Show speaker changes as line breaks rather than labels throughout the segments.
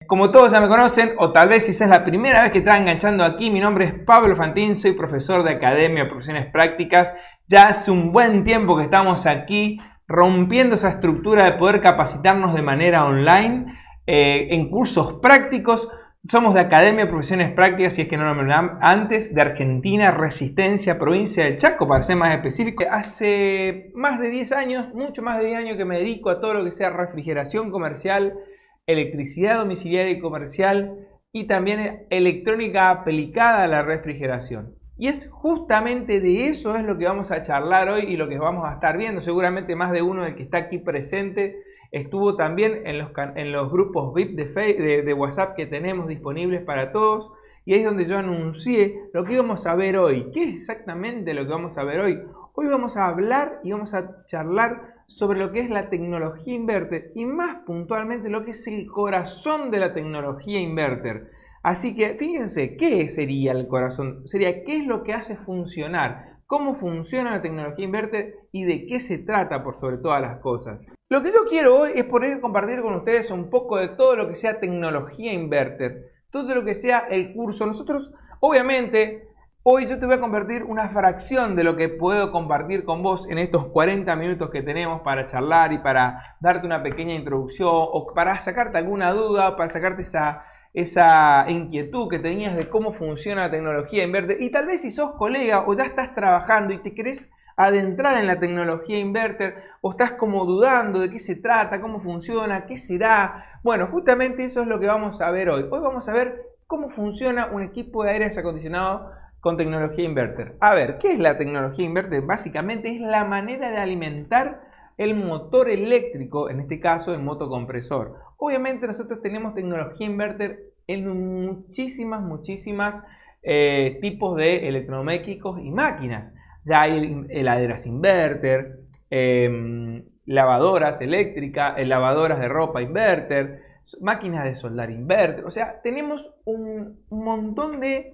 Como todos ya me conocen, o tal vez si esa es la primera vez que estás enganchando aquí, mi nombre es Pablo Fantín, soy profesor de Academia de Profesiones Prácticas. Ya hace un buen tiempo que estamos aquí rompiendo esa estructura de poder capacitarnos de manera online en cursos prácticos. Somos de Academia de Profesiones Prácticas, si es que no lo mencionaba antes, de Argentina, Resistencia, provincia del Chaco, para ser más específico. Hace más de 10 años, mucho más de 10 años que me dedico a todo lo que sea refrigeración comercial, electricidad domiciliaria y comercial y también electrónica aplicada a la refrigeración. Y es justamente de eso es lo que vamos a charlar hoy y lo que vamos a estar viendo. Seguramente más de uno del que está aquí presente estuvo también en los grupos VIP de WhatsApp que tenemos disponibles para todos. Y ahí es donde yo anuncié lo que íbamos a ver hoy. ¿Qué es exactamente lo que vamos a ver hoy? Hoy vamos a hablar y vamos a charlar sobre lo que es la tecnología inverter y más puntualmente lo que es el corazón de la tecnología inverter. Así que fíjense, ¿qué sería el corazón? Sería qué es lo que hace funcionar, cómo funciona la tecnología inverter y de qué se trata por sobre todas las cosas. Lo que yo quiero hoy es poder compartir con ustedes un poco de todo lo que sea tecnología inverter, todo lo que sea el curso. Nosotros, obviamente, hoy yo te voy a compartir una fracción de lo que puedo compartir con vos en estos 40 minutos que tenemos para charlar y para darte una pequeña introducción o para sacarte alguna duda, para sacarte esa inquietud que tenías de cómo funciona la tecnología inverter. Y tal vez si sos colega o ya estás trabajando y te querés adentrar en la tecnología inverter o estás como dudando de qué se trata, cómo funciona, qué será. Bueno, justamente eso es lo que vamos a ver hoy. Hoy vamos a ver cómo funciona un equipo de aire acondicionado con tecnología inverter. A ver, ¿qué es la tecnología inverter? Básicamente es la manera de alimentar el motor eléctrico, en este caso el motocompresor. Obviamente nosotros tenemos tecnología inverter en muchísimas tipos de electrodomésticos y máquinas. Ya hay heladeras inverter, lavadoras eléctricas, lavadoras de ropa inverter, máquinas de soldar inverter. O sea, tenemos un montón de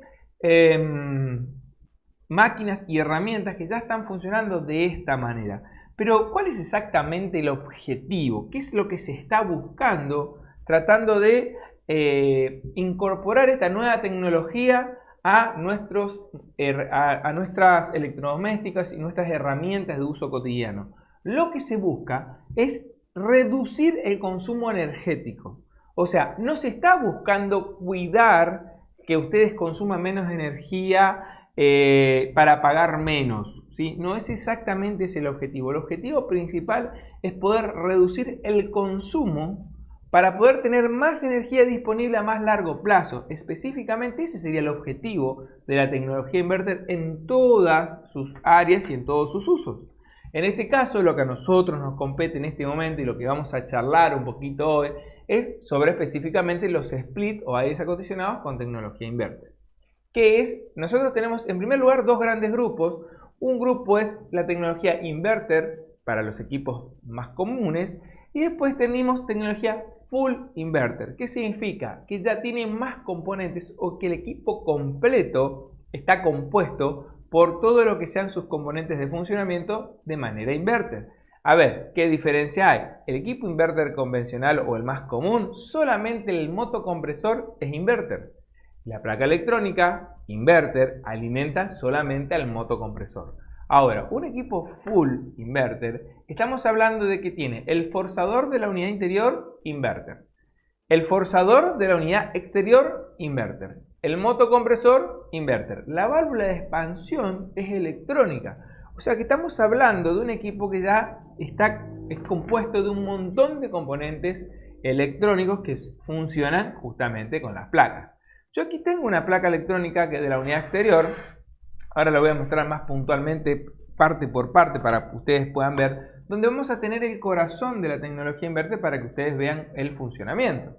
máquinas y herramientas que ya están funcionando de esta manera. Pero ¿cuál es exactamente el objetivo? ¿Qué es lo que se está buscando tratando de incorporar esta nueva tecnología a nuestras electrodomésticas y nuestras herramientas de uso cotidiano? Lo que se busca es reducir el consumo energético. O sea, no se está buscando cuidar que ustedes consuman menos energía para pagar menos, ¿sí? No es exactamente ese el objetivo. El objetivo principal es poder reducir el consumo para poder tener más energía disponible a más largo plazo. Específicamente ese sería el objetivo de la tecnología inverter en todas sus áreas y en todos sus usos. En este caso, lo que a nosotros nos compete en este momento y lo que vamos a charlar un poquito hoy es sobre específicamente los split o aires acondicionados con tecnología inverter. ¿Qué es? Nosotros tenemos en primer lugar dos grandes grupos. Un grupo es la tecnología inverter para los equipos más comunes y después tenemos tecnología full inverter. ¿Qué significa? Que ya tiene más componentes o que el equipo completo está compuesto por todo lo que sean sus componentes de funcionamiento de manera inverter. A ver, ¿qué diferencia hay? El equipo inverter convencional o el más común, solamente el motocompresor es inverter. La placa electrónica, inverter, alimenta solamente al motocompresor. Ahora, un equipo full inverter, estamos hablando de que tiene el forzador de la unidad interior, inverter. El forzador de la unidad exterior, inverter. El motocompresor, inverter. La válvula de expansión es electrónica. O sea que estamos hablando de un equipo que ya es compuesto de un montón de componentes electrónicos que funcionan justamente con las placas. Yo aquí tengo una placa electrónica que es de la unidad exterior. Ahora lo voy a mostrar más puntualmente parte por parte para que ustedes puedan ver, donde vamos a tener el corazón de la tecnología inverter para que ustedes vean el funcionamiento.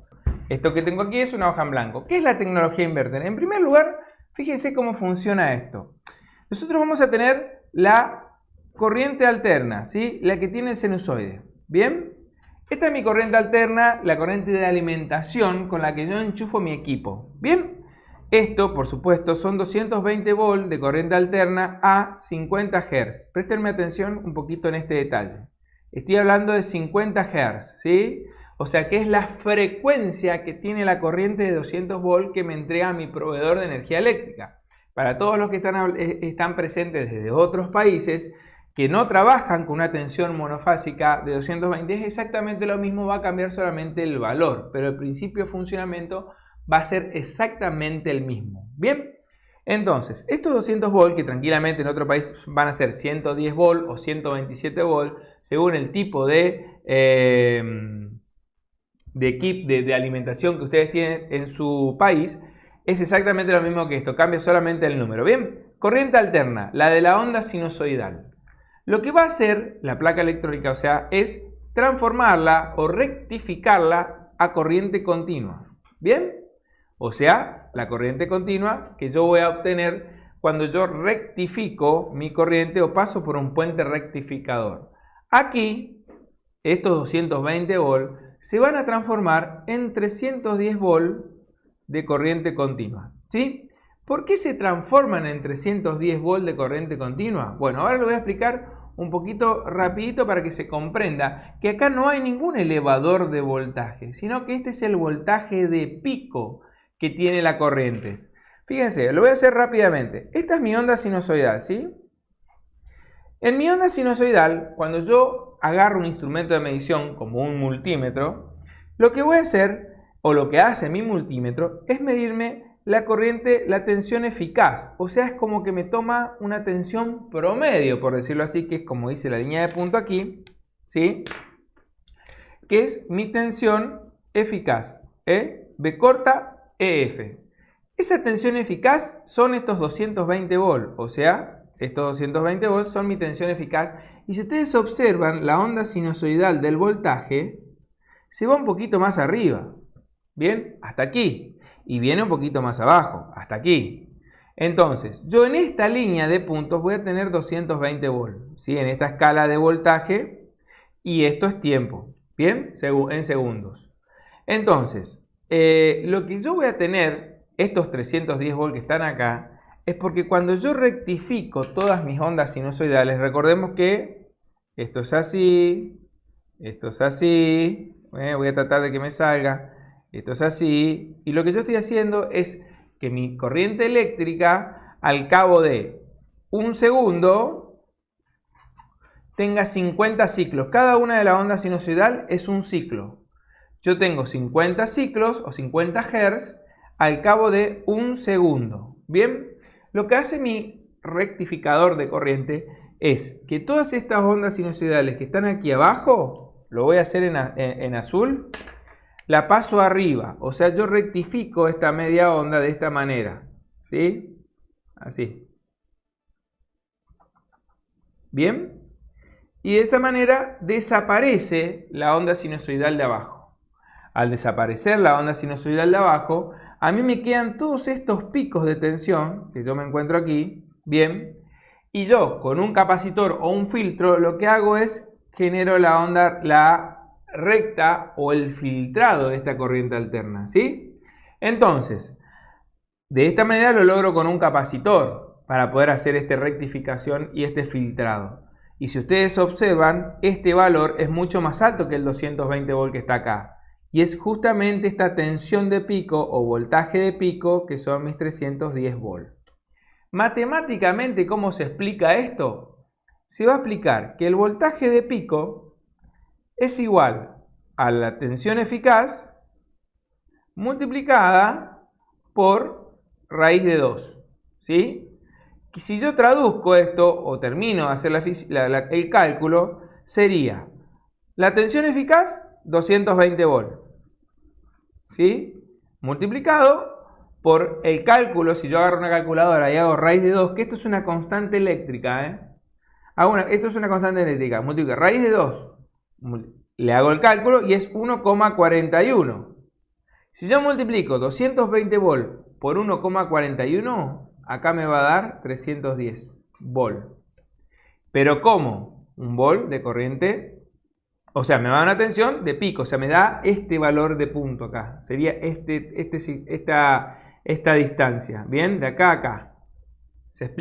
Esto que tengo aquí es una hoja en blanco. ¿Qué es la tecnología inverter? En primer lugar, fíjense cómo funciona esto. Nosotros vamos a tener la corriente alterna, ¿sí? La que tiene el sinusoide. ¿Bien? Esta es mi corriente alterna, la corriente de alimentación con la que yo enchufo mi equipo. ¿Bien? Esto, por supuesto, son 220 volts de corriente alterna a 50 Hz. Préstenme atención un poquito en este detalle. Estoy hablando de 50 Hz, ¿sí? O sea que es la frecuencia que tiene la corriente de 200 volts que me entrega mi proveedor de energía eléctrica. Para todos los que están presentes desde otros países que no trabajan con una tensión monofásica de 220, es exactamente lo mismo, va a cambiar solamente el valor, pero el principio de funcionamiento va a ser exactamente el mismo. Bien, entonces, estos 200 volts que tranquilamente en otro país van a ser 110 volts o 127 volts, según el tipo de equipo de alimentación que ustedes tienen en su país, es exactamente lo mismo que esto, cambia solamente el número. Bien, corriente alterna, la de la onda sinusoidal. Lo que va a hacer la placa electrónica, o sea, es transformarla o rectificarla a corriente continua. ¿Bien? O sea, la corriente continua que yo voy a obtener cuando yo rectifico mi corriente o paso por un puente rectificador. Aquí, estos 220 volts se van a transformar en 310 volts de corriente continua. ¿Sí? ¿Por qué se transforman en 310 volts de corriente continua? Bueno, ahora lo voy a explicar un poquito rapidito para que se comprenda que acá no hay ningún elevador de voltaje, sino que este es el voltaje de pico que tiene la corriente. Fíjense, lo voy a hacer rápidamente. Esta es mi onda sinusoidal, ¿sí? En mi onda sinusoidal, cuando yo agarro un instrumento de medición como un multímetro, lo que voy a hacer, o lo que hace mi multímetro, es medirme la corriente, la tensión eficaz. O sea, es como que me toma una tensión promedio, por decirlo así, que es como dice la línea de punto aquí, ¿sí? Que es mi tensión eficaz, B corta EF. Esa tensión eficaz son estos 220 volts, o sea, estos 220 volts son mi tensión eficaz. Y si ustedes observan, la onda sinusoidal del voltaje se va un poquito más arriba, ¿bien? Hasta aquí. Y viene un poquito más abajo, hasta aquí. Entonces, yo en esta línea de puntos voy a tener 220 volts, ¿sí? En esta escala de voltaje, y esto es tiempo, ¿bien? En segundos. Entonces, lo que yo voy a tener, estos 310 volts que están acá, es porque cuando yo rectifico todas mis ondas sinusoidales, recordemos que esto es así, voy a tratar de que me salga. Esto es así, y lo que yo estoy haciendo es que mi corriente eléctrica al cabo de un segundo tenga 50 ciclos. Cada una de las ondas sinusoidal es un ciclo. Yo tengo 50 ciclos o 50 Hz al cabo de un segundo. Bien, lo que hace mi rectificador de corriente es que todas estas ondas sinusoidales que están aquí abajo, lo voy a hacer en azul, la paso arriba, o sea, yo rectifico esta media onda de esta manera, ¿sí? Así. ¿Bien? Y de esa manera desaparece la onda sinusoidal de abajo. Al desaparecer la onda sinusoidal de abajo, a mí me quedan todos estos picos de tensión, que yo me encuentro aquí, ¿bien? Y yo, con un capacitor o un filtro, lo que hago es genero la onda, la recta o el filtrado de esta corriente alterna, ¿sí? Entonces, de esta manera lo logro con un capacitor para poder hacer esta rectificación y este filtrado. Y si ustedes observan, este valor es mucho más alto que el 220 volts que está acá. Y es justamente esta tensión de pico o voltaje de pico que son mis 310 volts. Matemáticamente, ¿cómo se explica esto? Se va a explicar que el voltaje de pico es igual a la tensión eficaz multiplicada por raíz de 2, ¿sí? Y si yo traduzco esto o termino de hacer el cálculo, sería la tensión eficaz 220 volts, ¿sí? Multiplicado por el cálculo, si yo agarro una calculadora y hago raíz de 2, que esto es una constante eléctrica, esto es una constante eléctrica, multiplica raíz de 2. Le hago el cálculo y es 1,41. Si yo multiplico 220 volts por 1,41, acá me va a dar 310 volts. Pero ¿cómo? Un volt de corriente, o sea, me va a dar una tensión de pico, o sea, me da este valor de punto acá. Sería esta distancia, ¿bien? De acá a acá.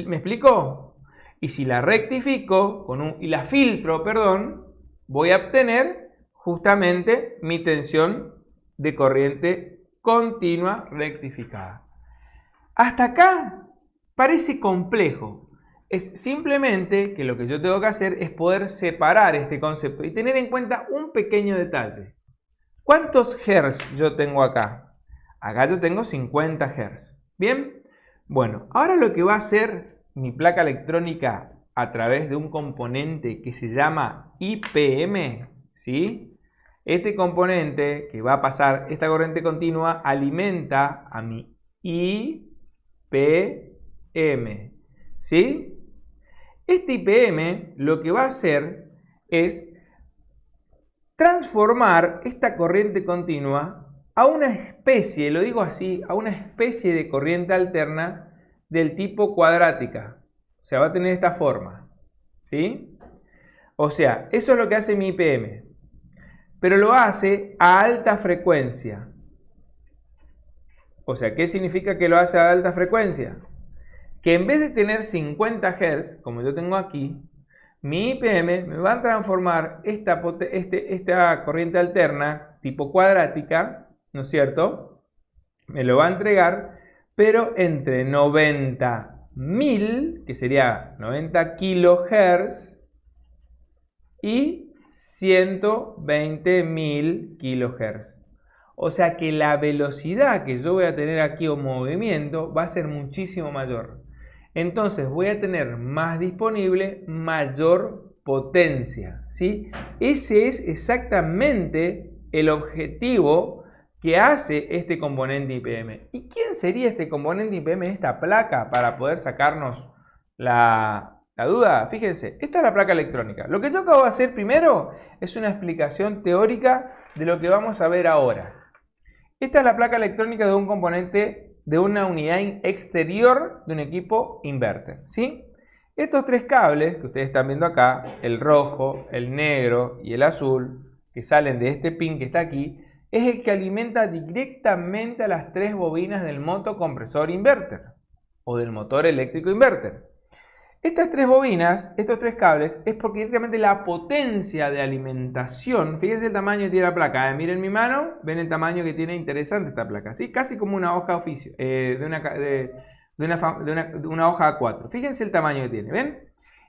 ¿Me explico? Y si la rectifico y la filtro, perdón, voy a obtener justamente mi tensión de corriente continua rectificada. Hasta acá parece complejo. Es simplemente que lo que yo tengo que hacer es poder separar este concepto y tener en cuenta un pequeño detalle. ¿Cuántos Hz yo tengo acá? Acá yo tengo 50 Hz. ¿Bien? Bueno, ahora lo que va a hacer mi placa electrónica a través de un componente que se llama IPM, ¿sí? Este componente que va a pasar esta corriente continua alimenta a mi IPM, ¿sí? Este IPM lo que va a hacer es transformar esta corriente continua a una especie, lo digo así, a una especie de corriente alterna del tipo cuadrática. O sea, va a tener esta forma, ¿sí? O sea, eso es lo que hace mi IPM. Pero lo hace a alta frecuencia. O sea, ¿qué significa que lo hace a alta frecuencia? Que en vez de tener 50 Hz, como yo tengo aquí, mi IPM me va a transformar esta corriente alterna tipo cuadrática, ¿no es cierto? Me lo va a entregar, pero entre 90.000, que sería 90 kHz, y 120.000 kHz. O sea que la velocidad que yo voy a tener aquí o movimiento va a ser muchísimo mayor. Entonces voy a tener más disponible, mayor potencia, ¿sí? Ese es exactamente el objetivo que hace este componente IPM. ¿Y quién sería este componente IPM de esta placa para poder sacarnos la duda? Fíjense, esta es la placa electrónica. Lo que yo acabo de hacer primero es una explicación teórica de lo que vamos a ver ahora. Esta es la placa electrónica de un componente de una unidad exterior de un equipo inverter, ¿sí? Estos tres cables que ustedes están viendo acá, el rojo, el negro y el azul, que salen de este pin que está aquí, es el que alimenta directamente a las tres bobinas del motocompresor inverter o del motor eléctrico inverter. Estas tres bobinas, estos tres cables, es porque directamente la potencia de alimentación, fíjense el tamaño que tiene la placa, miren mi mano, ven el tamaño que tiene, interesante esta placa, ¿sí? Casi como una hoja oficio, de una hoja A4, fíjense el tamaño que tiene, ¿ven?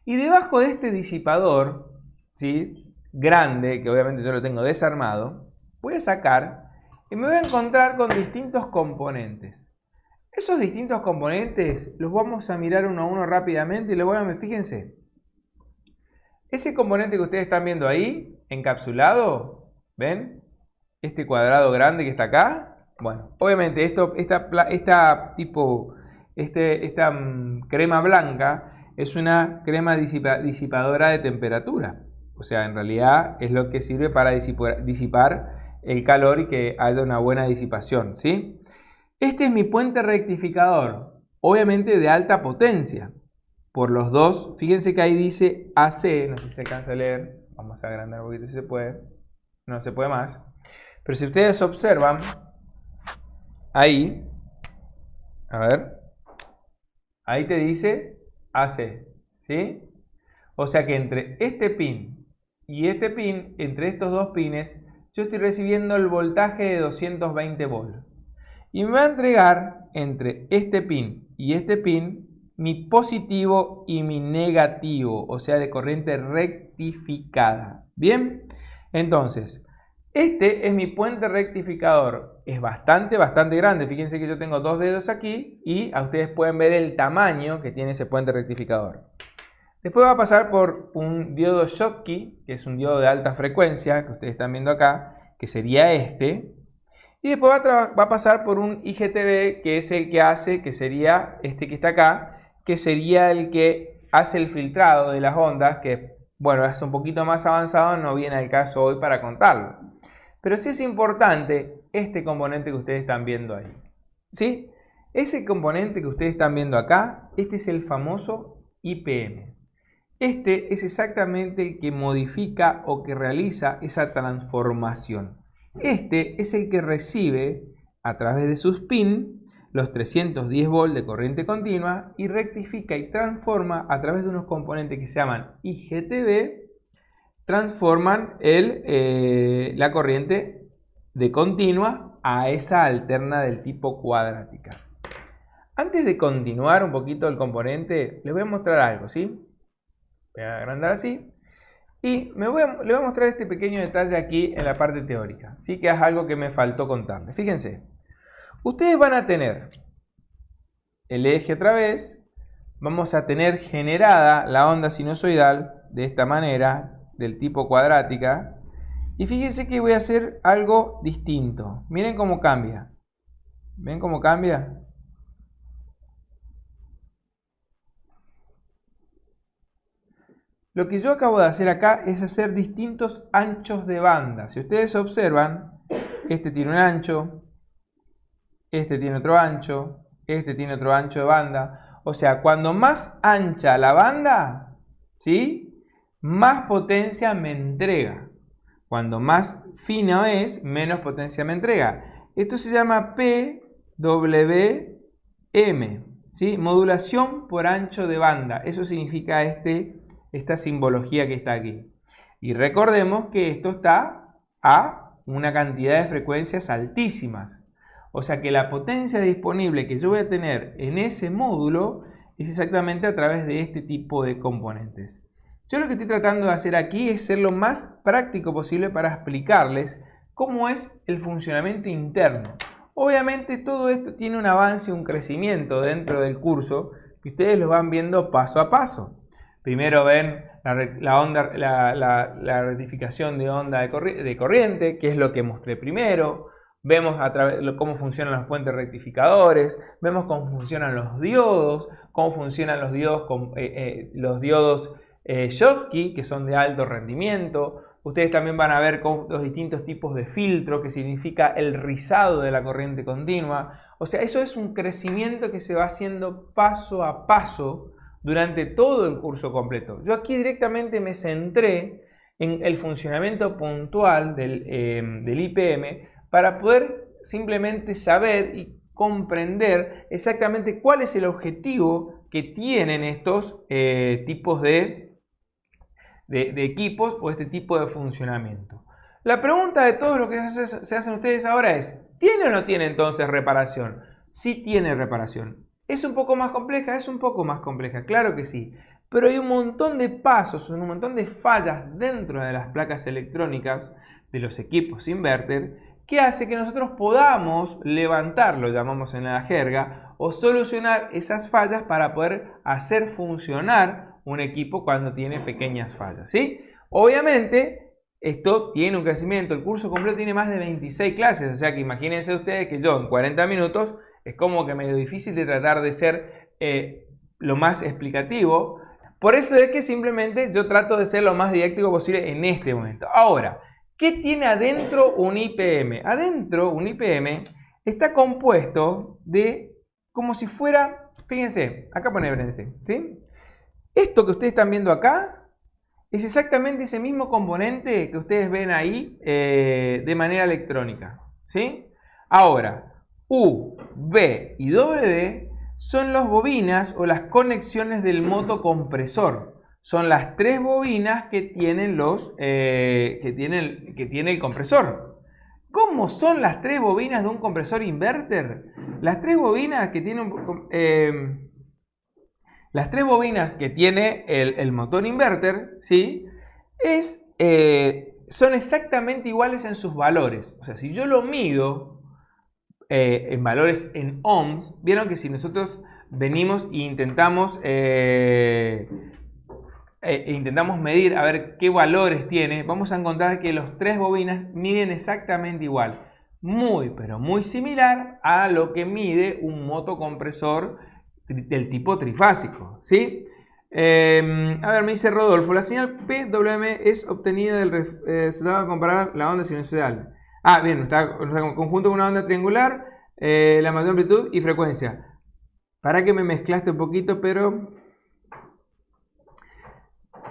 Y debajo de este disipador, ¿sí? Grande, que obviamente yo lo tengo desarmado, voy a sacar y me voy a encontrar con distintos componentes. Esos distintos componentes los vamos a mirar uno a uno rápidamente y fíjense. Ese componente que ustedes están viendo ahí, encapsulado, ¿ven? Este cuadrado grande que está acá. Bueno, obviamente esta crema blanca es una crema disipadora de temperatura. O sea, en realidad es lo que sirve para disipar el calor y que haya una buena disipación, ¿sí? Este es mi puente rectificador, obviamente de alta potencia. Por los dos, fíjense que ahí dice AC, no sé si se alcanza a leer, vamos a agrandar un poquito si se puede, no se puede más. Pero si ustedes observan, ahí, a ver, ahí te dice AC, ¿sí? O sea que entre este pin y este pin, entre estos dos pines, yo estoy recibiendo el voltaje de 220 volts. Y me va a entregar entre este pin y este pin mi positivo y mi negativo, o sea, de corriente rectificada. Bien, entonces, este es mi puente rectificador. Es bastante grande. Fíjense que yo tengo dos dedos aquí y a ustedes pueden ver el tamaño que tiene ese puente rectificador. Después va a pasar por un diodo Schottky, que es un diodo de alta frecuencia, que ustedes están viendo acá, que sería este. Y después va a pasar por un IGTB, que es el que hace, que sería este que está acá, que sería el que hace el filtrado de las ondas, que bueno, es un poquito más avanzado, no viene al caso hoy para contarlo. Pero sí es importante este componente que ustedes están viendo ahí, ¿sí? Ese componente que ustedes están viendo acá, este es el famoso IPM. Este es exactamente el que modifica o que realiza esa transformación. Este es el que recibe a través de sus pin los 310 volts de corriente continua y rectifica y transforma a través de unos componentes que se llaman IGTB transforman la corriente de continua a esa alterna del tipo cuadrática. Antes de continuar un poquito el componente, les voy a mostrar algo, ¿sí? Voy a agrandar así. Y les voy a mostrar este pequeño detalle aquí en la parte teórica, ¿sí? Que es algo que me faltó contarles. Fíjense, ustedes van a tener el eje otra vez, vamos a tener generada la onda sinusoidal de esta manera, del tipo cuadrática, y fíjense que voy a hacer algo distinto. Miren cómo cambia. ¿Ven cómo cambia? Lo que yo acabo de hacer acá es hacer distintos anchos de banda. Si ustedes observan, este tiene un ancho, este tiene otro ancho, este tiene otro ancho de banda. O sea, cuando más ancha la banda, ¿sí?, más potencia me entrega. Cuando más fino es, menos potencia me entrega. Esto se llama PWM, ¿sí? Modulación por ancho de banda. Eso significa esta simbología que está aquí. Y recordemos que esto está a una cantidad de frecuencias altísimas. O sea que la potencia disponible que yo voy a tener en ese módulo es exactamente a través de este tipo de componentes. Yo lo que estoy tratando de hacer aquí es ser lo más práctico posible para explicarles cómo es el funcionamiento interno. Obviamente todo esto tiene un avance, un crecimiento dentro del curso que ustedes lo van viendo paso a paso. Primero ven la rectificación de onda de corriente, que es lo que mostré primero. Vemos cómo funcionan los puentes rectificadores, vemos cómo funcionan los diodos, cómo funcionan los diodos Schottky, que son de alto rendimiento. Ustedes también van a ver los distintos tipos de filtro, que significa el rizado de la corriente continua. O sea, eso es un crecimiento que se va haciendo paso a paso durante todo el curso completo. Yo aquí directamente me centré en el funcionamiento puntual del IPM para poder simplemente saber y comprender exactamente cuál es el objetivo que tienen estos tipos de equipos o este tipo de funcionamiento. La pregunta de todo lo que se hacen ustedes ahora es, ¿tiene o no tiene entonces reparación? Sí tiene reparación. ¿Es un poco más compleja? Es un poco más compleja, claro que sí. Pero hay un montón de pasos, un montón de fallas dentro de las placas electrónicas de los equipos inverter que hace que nosotros podamos levantar, lo llamamos en la jerga, o solucionar esas fallas para poder hacer funcionar un equipo cuando tiene pequeñas fallas, ¿sí? Obviamente, esto tiene un crecimiento. El curso completo tiene más de 26 clases, o sea que imagínense ustedes que yo en 40 minutos es como que medio difícil de tratar de ser lo más explicativo. Por eso es que simplemente yo trato de ser lo más didáctico posible en este momento. Ahora, ¿qué tiene adentro un IPM? Adentro un IPM está compuesto de como si fuera, fíjense, acá pone Brente, ¿sí? Esto que ustedes están viendo acá es exactamente ese mismo componente que ustedes ven ahí de manera electrónica, ¿sí? Ahora, U, V y W son las bobinas o las conexiones del motocompresor. Son las tres bobinas que tienen que tiene el compresor. ¿Cómo son las tres bobinas de un compresor inverter? Las tres bobinas que tiene el motor inverter, ¿sí?, son exactamente iguales en sus valores. O sea, si yo lo mido en valores en ohms, vieron que si nosotros venimos e intentamos medir a ver qué valores tiene, vamos a encontrar que las tres bobinas miden exactamente igual. Muy, pero muy similar a lo que mide un motocompresor del tipo trifásico, ¿sí? A ver, me dice Rodolfo, la señal PWM es obtenida del resultado de comparar la onda sinusoidal. Ah, bien, está conjunto con una onda triangular, la mayor amplitud y frecuencia. Para que me mezclaste un poquito, pero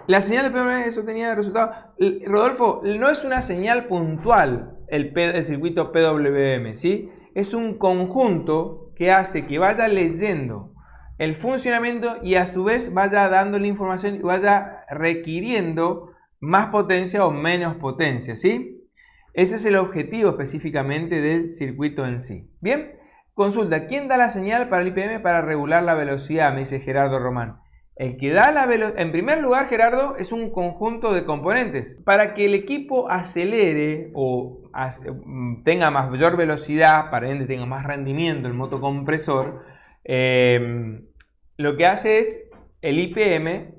la señal de PWM es obtenida del resultado. Rodolfo, no es una señal puntual el circuito PWM, ¿sí? Es un conjunto que hace que vaya leyendo el funcionamiento y a su vez vaya dando la información y vaya requiriendo más potencia o menos potencia, ¿sí? Ese es el objetivo específicamente del circuito en sí. Bien, consulta, ¿quién da la señal para el IPM para regular la velocidad? Me dice Gerardo Román. El que da la velocidad, en primer lugar, Gerardo, es un conjunto de componentes. Para que el equipo acelere o tenga mayor velocidad, para ende tenga más rendimiento el motocompresor, lo que hace es el IPM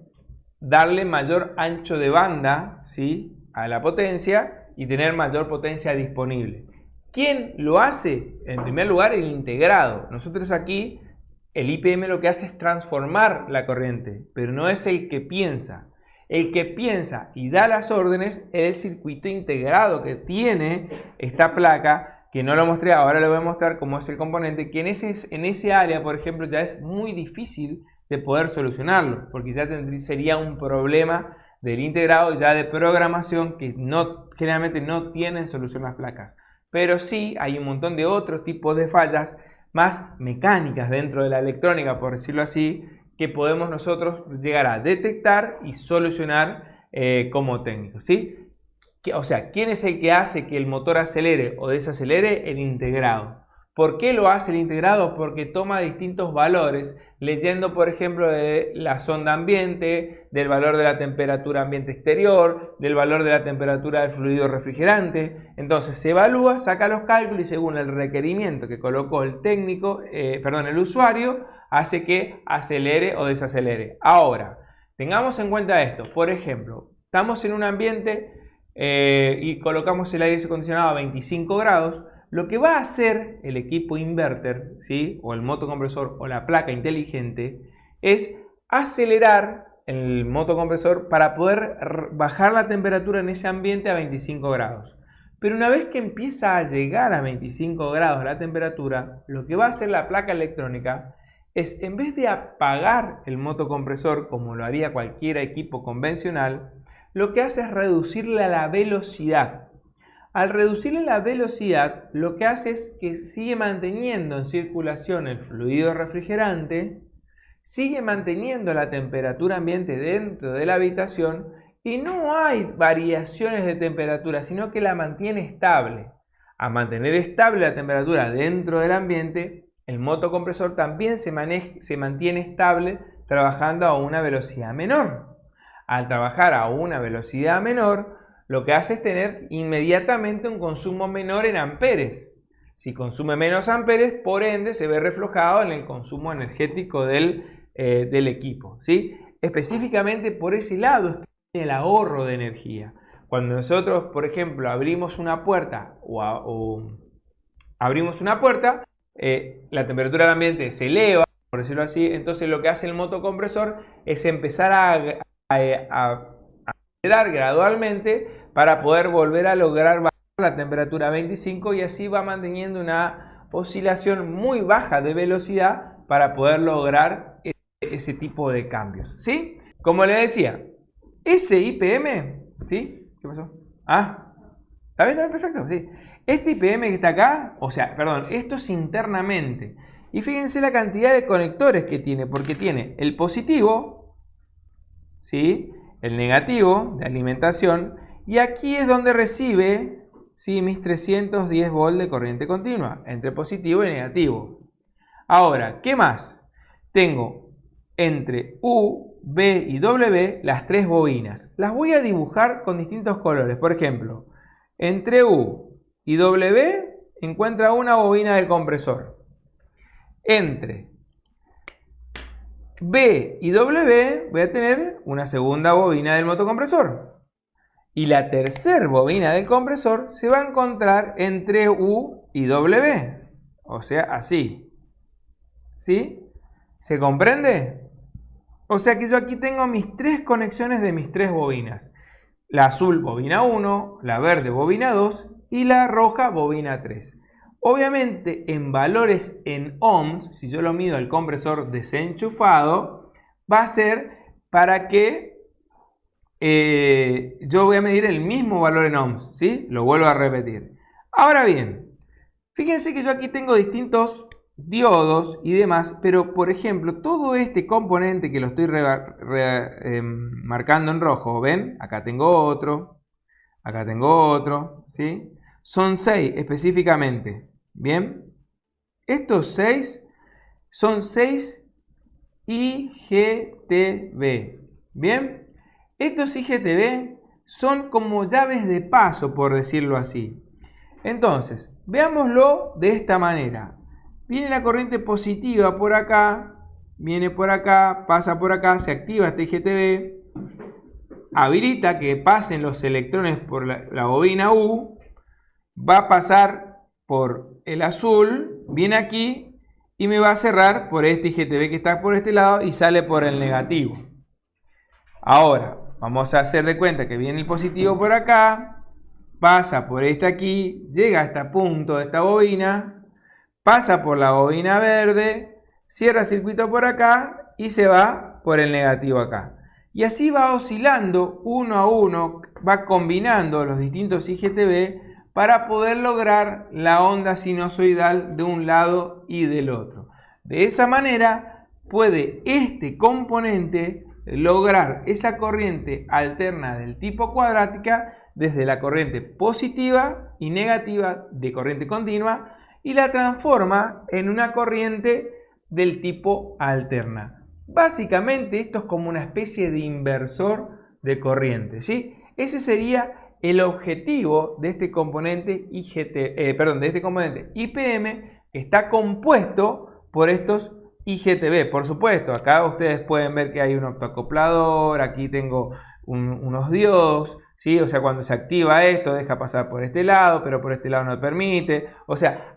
darle mayor ancho de banda, ¿sí?, a la potencia y tener mayor potencia disponible. ¿Quién lo hace? En primer lugar, el integrado. Nosotros aquí, el IPM lo que hace es transformar la corriente, pero no es el que piensa. El que piensa y da las órdenes es el circuito integrado que tiene esta placa, que no lo mostré, ahora le voy a mostrar cómo es el componente, que en ese área, por ejemplo, ya es muy difícil de poder solucionarlo, porque ya sería un problema del integrado ya de programación que generalmente no tienen solución las placas. Pero sí hay un montón de otros tipos de fallas más mecánicas dentro de la electrónica, por decirlo así, que podemos nosotros llegar a detectar y solucionar como técnicos, ¿sí? O sea, ¿quién es el que hace que el motor acelere o desacelere? El integrado. ¿Por qué lo hace el integrado? Porque toma distintos valores, leyendo por ejemplo de la sonda ambiente, del valor de la temperatura ambiente exterior, del valor de la temperatura del fluido refrigerante. Entonces se evalúa, saca los cálculos y según el requerimiento que colocó el técnico, el usuario, hace que acelere o desacelere. Ahora, tengamos en cuenta esto. Por ejemplo, estamos en un ambiente y colocamos el aire acondicionado a 25 grados. Lo que va a hacer el equipo inverter, ¿sí?, o el motocompresor o la placa inteligente, es acelerar el motocompresor para poder bajar la temperatura en ese ambiente a 25 grados. Pero una vez que empieza a llegar a 25 grados la temperatura, lo que va a hacer la placa electrónica es, en vez de apagar el motocompresor como lo haría cualquier equipo convencional, lo que hace es reducirle la velocidad. Al reducirle la velocidad, lo que hace es que sigue manteniendo en circulación el fluido refrigerante, sigue manteniendo la temperatura ambiente dentro de la habitación y no hay variaciones de temperatura, sino que la mantiene estable. A mantener estable la temperatura dentro del ambiente, el motocompresor también se mantiene estable trabajando a una velocidad menor. Al trabajar a una velocidad menor, lo que hace es tener inmediatamente un consumo menor en amperes. Si consume menos amperes, por ende se ve reflejado en el consumo energético del equipo, ¿sí? Específicamente por ese lado es el ahorro de energía. Cuando nosotros, por ejemplo, abrimos una puerta la temperatura del ambiente se eleva, por decirlo así. Entonces lo que hace el motocompresor es empezar a acelerar gradualmente para poder volver a lograr bajar la temperatura a 25 y así va manteniendo una oscilación muy baja de velocidad para poder lograr ese tipo de cambios, ¿sí? Como le decía, ese IPM, ¿sí? ¿Qué pasó? Ah, ¿está bien? ¿Está bien? Perfecto, sí. Este IPM que está acá, esto es internamente. Y fíjense la cantidad de conectores que tiene, porque tiene el positivo, ¿sí?, el negativo de alimentación, y aquí es donde recibe, ¿sí?, mis 310 volts de corriente continua, entre positivo y negativo. Ahora, ¿qué más? Tengo entre U, B y W las tres bobinas. Las voy a dibujar con distintos colores. Por ejemplo, entre U y W encuentra una bobina del compresor. Entre B y W voy a tener una segunda bobina del motocompresor. Y la tercera bobina del compresor se va a encontrar entre U y W. O sea, así. ¿Sí? ¿Se comprende? O sea que yo aquí tengo mis tres conexiones de mis tres bobinas. La azul bobina 1, la verde bobina 2 y la roja bobina 3. Obviamente en valores en ohms, si yo lo mido el compresor desenchufado, va a ser para que yo voy a medir el mismo valor en ohms, ¿sí? Lo vuelvo a repetir. Ahora bien, fíjense que yo aquí tengo distintos diodos y demás, pero por ejemplo, todo este componente que lo estoy marcando en rojo, ¿ven? Acá tengo otro, ¿sí? Son 6 específicamente, ¿bien? Estos 6 son 6 IGTB, ¿bien? Estos IGTB son como llaves de paso, por decirlo así. Entonces, veámoslo de esta manera. Viene la corriente positiva por acá, viene por acá, pasa por acá, se activa este IGTB, habilita que pasen los electrones por la bobina U, va a pasar por el azul, viene aquí y me va a cerrar por este IGTB que está por este lado y sale por el negativo. Ahora, vamos a hacer de cuenta que viene el positivo por acá, pasa por este aquí, llega a este punto de esta bobina, pasa por la bobina verde, cierra circuito por acá y se va por el negativo acá. Y así va oscilando uno a uno, va combinando los distintos IGTB para poder lograr la onda sinusoidal de un lado y del otro. De esa manera puede este componente lograr esa corriente alterna del tipo cuadrática desde la corriente positiva y negativa de corriente continua y la transforma en una corriente del tipo alterna. Básicamente esto es como una especie de inversor de corriente, ¿sí? Ese sería el objetivo de este componente de este componente IPM, que está compuesto por estos IGTB. Por supuesto, acá ustedes pueden ver que hay un optoacoplador, aquí tengo unos diodos, ¿sí? O sea, cuando se activa esto deja pasar por este lado, pero por este lado no permite. O sea,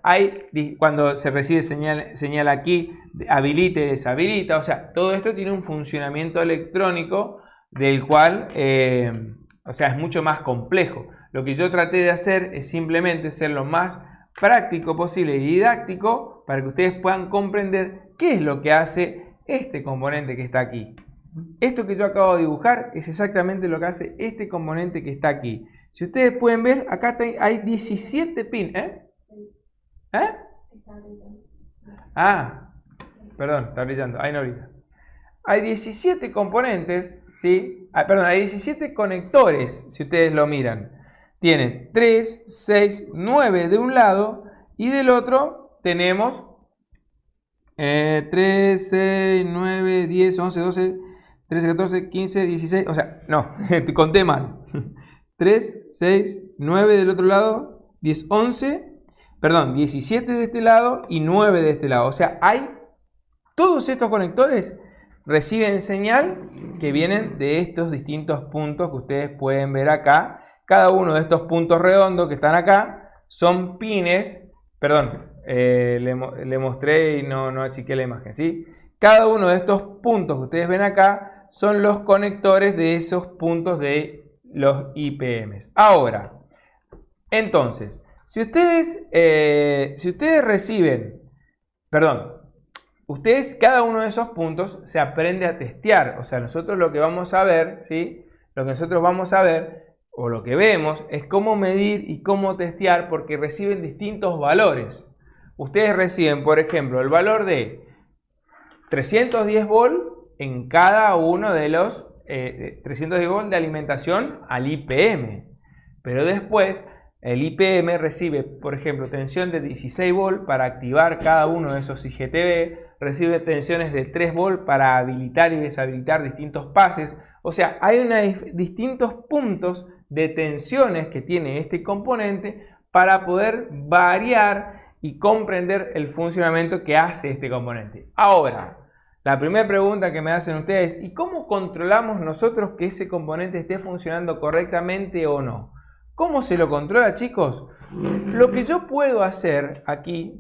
cuando se recibe señal aquí, habilita y deshabilita. O sea, todo esto tiene un funcionamiento electrónico del cual, o sea, es mucho más complejo. Lo que yo traté de hacer es simplemente ser lo más práctico posible y didáctico para que ustedes puedan comprender qué es lo que hace este componente que está aquí. Esto que yo acabo de dibujar es exactamente lo que hace este componente que está aquí. Si ustedes pueden ver, acá hay 17 pins. Ah, perdón, está brillando. Ahí no brilla. Hay 17 componentes, ¿sí? Perdón, hay 17 conectores, si ustedes lo miran. Tiene 3, 6, 9 de un lado y del otro tenemos 3, 6, 9, 10, 11, 12, 13, 14, 15, 16. O sea, no, te conté mal. 3, 6, 9 del otro lado, 10, 11, perdón, 17 de este lado y 9 de este lado. O sea, hay todos estos conectores reciben señal que vienen de estos distintos puntos que ustedes pueden ver acá. Cada uno de estos puntos redondos que están acá son pines. Perdón, le mostré y no achiqué la imagen, ¿sí? Cada uno de estos puntos que ustedes ven acá son los conectores de esos puntos de los IPMs. Ahora, entonces, si ustedes reciben, perdón, cada uno de esos puntos se aprende a testear. O sea, nosotros lo que vamos a ver, ¿sí? Lo que nosotros vamos a ver, o lo que vemos, es cómo medir y cómo testear, porque reciben distintos valores. Ustedes reciben, por ejemplo, el valor de 310 volt en cada uno de los 310 volt de alimentación al IPM. Pero después el IPM recibe, por ejemplo, tensión de 16 volt para activar cada uno de esos IGTB, recibe tensiones de 3 volt para habilitar y deshabilitar distintos pases. O sea, hay distintos puntos de tensiones que tiene este componente para poder variar y comprender el funcionamiento que hace este componente. Ahora, la primera pregunta que me hacen ustedes es: ¿y cómo controlamos nosotros que ese componente esté funcionando correctamente o no? ¿Cómo se lo controla, chicos? Lo que yo puedo hacer aquí,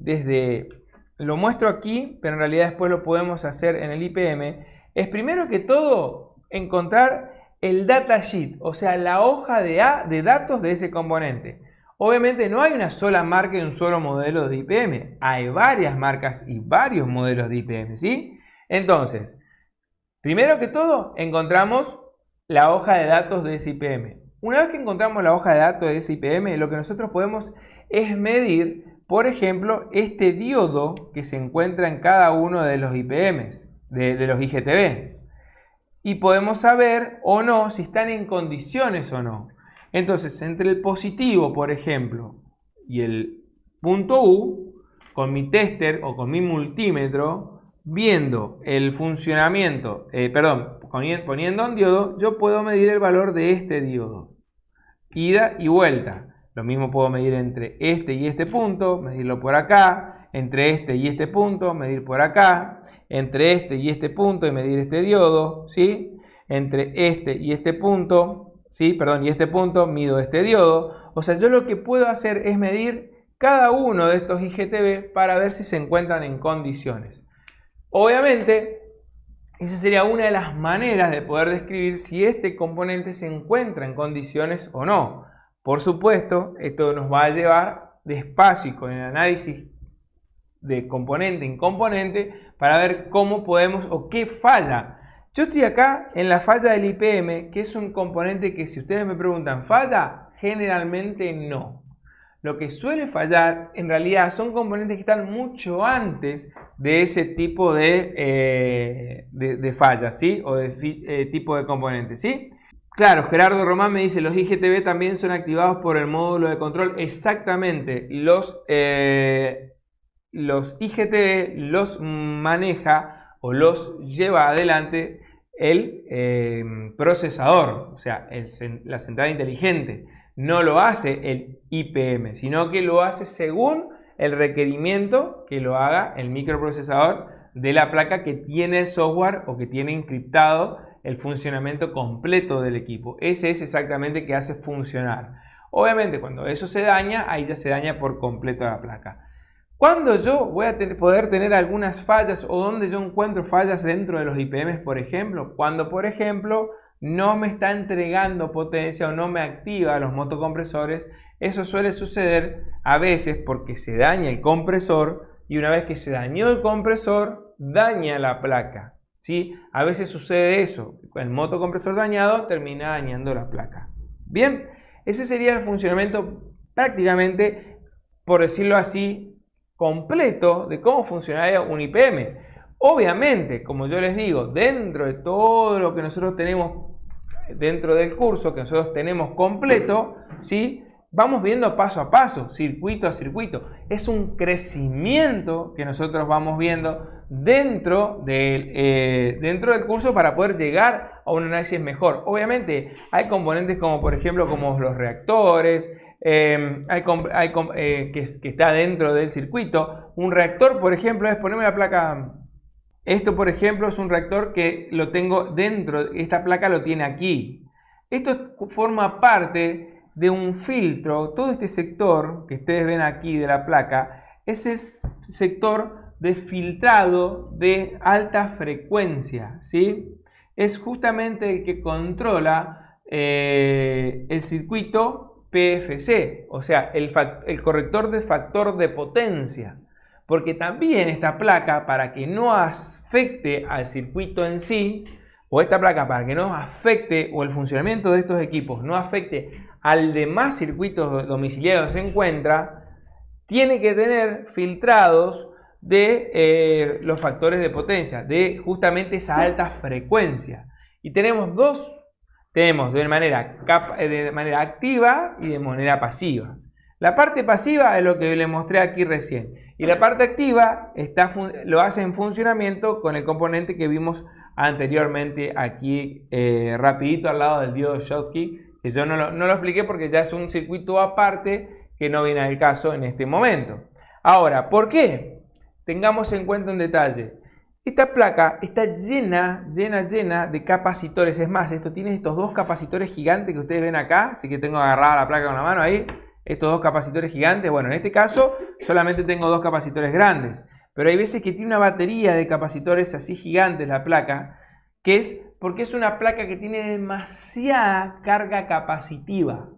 lo muestro aquí, pero en realidad después lo podemos hacer en el IPM, es primero que todo encontrar el datasheet, o sea, la hoja de datos de ese componente. Obviamente no hay una sola marca y un solo modelo de IPM, hay varias marcas y varios modelos de IPM, ¿sí? Entonces, primero que todo encontramos la hoja de datos de ese IPM. Una vez que encontramos la hoja de datos de ese IPM, lo que nosotros podemos es medir por ejemplo, este diodo que se encuentra en cada uno de los IPMs, de los IGTV. Y podemos saber o no si están en condiciones o no. Entonces, entre el positivo, por ejemplo, y el punto U, con mi tester o con mi multímetro, viendo el funcionamiento, poniendo un diodo, yo puedo medir el valor de este diodo. Ida y vuelta. Lo mismo puedo medir entre este y este punto, medirlo por acá, entre este y este punto, medir por acá, entre este y este punto y medir este diodo, ¿sí? Entre este y este punto, ¿sí? Perdón, y este punto mido este diodo. O sea, yo lo que puedo hacer es medir cada uno de estos IGTV para ver si se encuentran en condiciones. Obviamente, esa sería una de las maneras de poder describir si este componente se encuentra en condiciones o no. Por supuesto, esto nos va a llevar despacio y con el análisis de componente en componente para ver cómo podemos o qué falla. Yo estoy acá en la falla del IPM, que es un componente que, si ustedes me preguntan, ¿falla? Generalmente no. Lo que suele fallar en realidad son componentes que están mucho antes de ese tipo de fallas, ¿sí? O de tipo de componentes, ¿sí? Claro, Gerardo Román me dice, los IGTV también son activados por el módulo de control. Exactamente, los IGTV los maneja o los lleva adelante el procesador, o sea, la central inteligente. No lo hace el IPM, sino que lo hace según el requerimiento que lo haga el microprocesador de la placa que tiene el software o que tiene encriptado el funcionamiento completo del equipo. Ese es exactamente el que hace funcionar. Obviamente, cuando eso se daña, ahí ya se daña por completo la placa. Cuando yo voy a poder tener algunas fallas o donde yo encuentro fallas dentro de los IPMs, por ejemplo, cuando, por ejemplo, no me está entregando potencia o no me activa los motocompresores, eso suele suceder a veces porque se daña el compresor y una vez que se dañó el compresor, daña la placa. ¿Sí? A veces sucede eso, el motocompresor dañado termina dañando la placa. Bien, ese sería el funcionamiento prácticamente, por decirlo así, completo de cómo funcionaría un IPM. Obviamente, como yo les digo, dentro de todo lo que nosotros tenemos dentro del curso, que nosotros tenemos completo, ¿sí? Vamos viendo paso a paso, circuito a circuito. Es un crecimiento que nosotros vamos viendo dentro del curso para poder llegar a un análisis mejor. Obviamente hay componentes como, por ejemplo, como los reactores, que está dentro del circuito. Un reactor, por ejemplo, es ponerme la placa. Esto, por ejemplo, es un reactor que lo tengo dentro, esta placa lo tiene aquí. Esto forma parte de un filtro. Todo este sector que ustedes ven aquí de la placa, ese es sector de filtrado de alta frecuencia, ¿sí? Es justamente el que controla el circuito PFC, o sea, el corrector de factor de potencia. Porque también esta placa, para que no afecte al circuito en sí, o esta placa para que no afecte, o el funcionamiento de estos equipos no afecte al demás circuito domiciliario donde se encuentra, tiene que tener filtrados de los factores de potencia, de justamente esa alta frecuencia. Y tenemos dos, tenemos de manera activa y de manera pasiva. La parte pasiva es lo que les mostré aquí recién. Y la parte activa lo hace en funcionamiento con el componente que vimos anteriormente aquí rapidito al lado del diodo Schottky, que yo no lo expliqué porque ya es un circuito aparte que no viene al caso en este momento. Ahora, ¿por qué? Tengamos en cuenta un detalle. Esta placa está llena de capacitores. Es más, esto tiene estos dos capacitores gigantes que ustedes ven acá. Así que tengo agarrada la placa con la mano ahí. Estos dos capacitores gigantes. Bueno, en este caso solamente tengo dos capacitores grandes. Pero hay veces que tiene una batería de capacitores así gigantes la placa. Que es porque es una placa que tiene demasiada carga capacitiva.